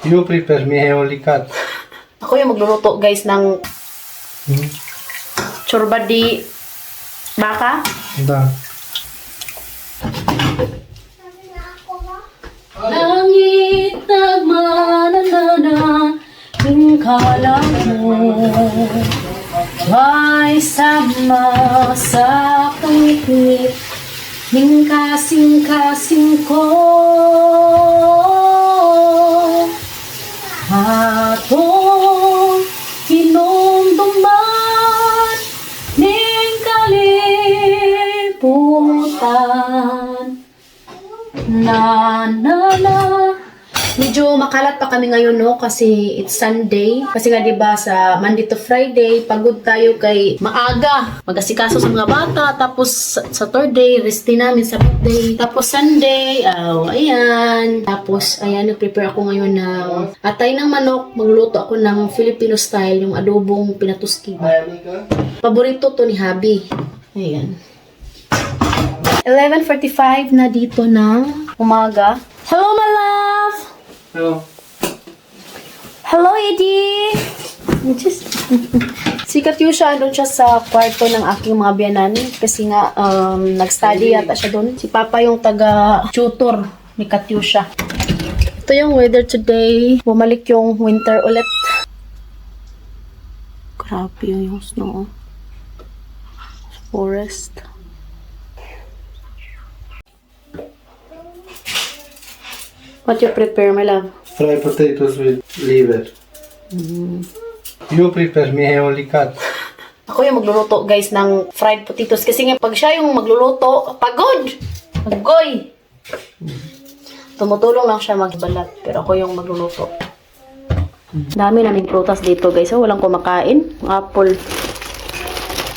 You prepare me only cut. Ako yung magluluto guys ng chorba di baka. Da. Langit nagmananana, hingkala mo ay sama sa pangit-ngit, ning kasing-kasing ko. Atong hinumduman ning kalibutan. Na. Medyo makalat pa kami ngayon, no? Kasi it's Sunday. Kasi nga, diba, sa Monday to Friday, pagod tayo kay maaga. Mag-asikaso sa mga bata. Tapos, sa third day, rest din namin sa birthday. Tapos, Sunday, ayan. Tapos, ayan, nag-prepare ako ngayon ng atay ng manok. Magluto ako ng Filipino style, yung adobong pinatuski. Paborito to ni Habi. Ayan. 11:45 na dito ng umaga. Hello, my love! Hello. Hello, Eddie! Si Katyusha, andun siya sa kwarto ng aking mga biyanani. Kasi nga, nag-study yata siya doon. Si Papa yung taga-tutor ni Katyusha. Ito yung weather today. Bumalik yung winter ulit. Grabe yung snow. Forest. What you prepare, my love? Fry potatoes with liver. You prepare me only cut. Ako yung magluluto, guys, ng fried potatoes. Kasi nga, pag siya yung magluluto, pagod! Pagoy! Tumutulong lang siya magbalat. Pero ako yung magluluto. Dami naming prutas dito, guys. So, walang kumakain. Apple.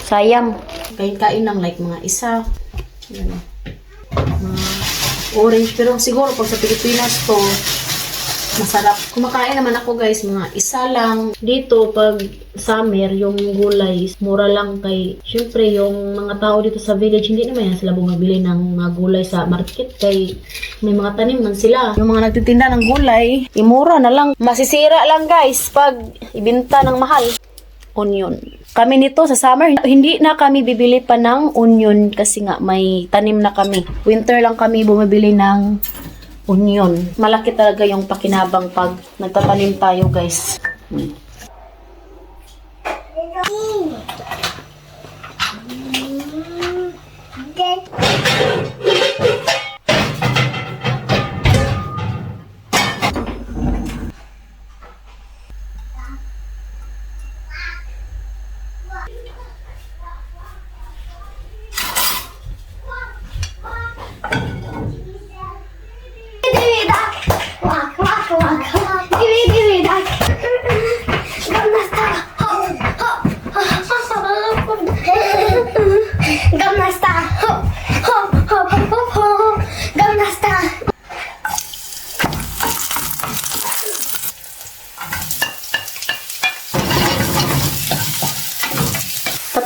Sayang. Kain-kain lang, like mga isa. Yan. Orange, pero siguro pag sa Pilipinas to masarap. Kumakain naman ako, guys, mga isa lang. Dito pag summer, yung gulay mura lang kay syempre yung mga tao dito sa village hindi naman yan sila bumibili ng mga gulay sa market kay may mga tanim man sila. Yung mga nagtitinda ng gulay, imura na lang. Masisira lang, guys, pag ibenta ng mahal. Onion. Kami nito sa summer, hindi na kami bibili pa ng onion kasi nga may tanim na kami. Winter lang kami bumibili ng onion. Malaki talaga yung pakinabang pag nagtatanim tayo, guys.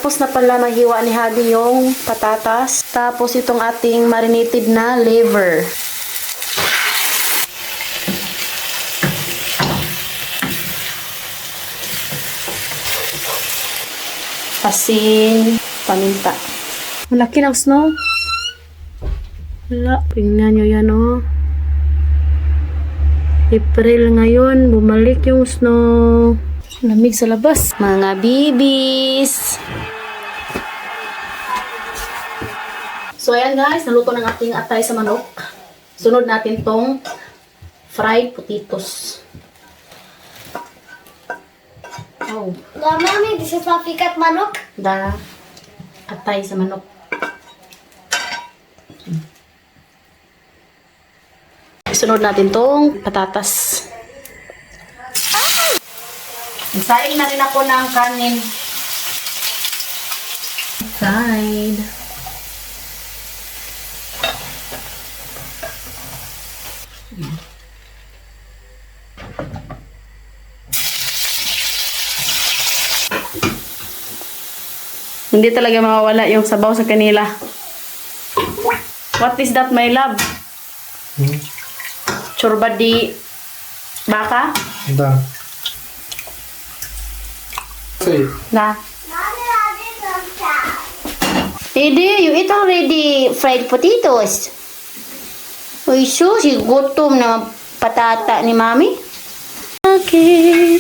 Tapos na pala mahiwa ni Hadi yung patatas. Tapos itong ating marinated na liver. Asin, paminta. Malaki ng snow. Wala. Tingnan nyo yan, oh. April ngayon, bumalik yung snow. Lamig sa labas. Mga bibis. So, ayan, guys. Naluto ng ating atay sa manok. Sunod natin tong fried potatoes. Oh. Mami, this is papikat manok. Da. Atay sa manok. Sunod natin tong patatas. Isain na rin ako ng kanin. Fried. Hindi talaga mawawala yung sabaw sa kanila. What is that, my love? Chorba di Baka? Да. Say, Na. Daddy, you eat already fried potatoes. Uy, susi, gutom na patata ni Mami. Okay.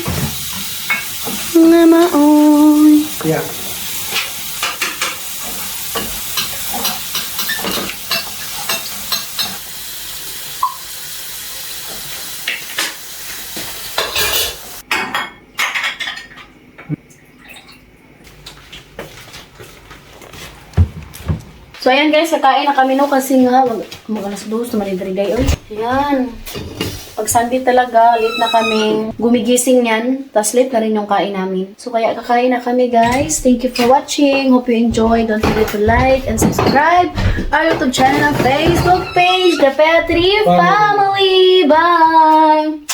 Nga maoy. yeah. So, ayan guys, kakain na kami no kasi nga, mag-alas 2, tumalidari day. Uy, ayan. Pag Sunday talaga, late na kami gumigising yan. Tapos late na rin yung kain namin. So, kaya kakain na kami guys. Thank you for watching. Hope you enjoy. Don't forget to like and subscribe our YouTube channel and Facebook page, The Petri Family. Bye!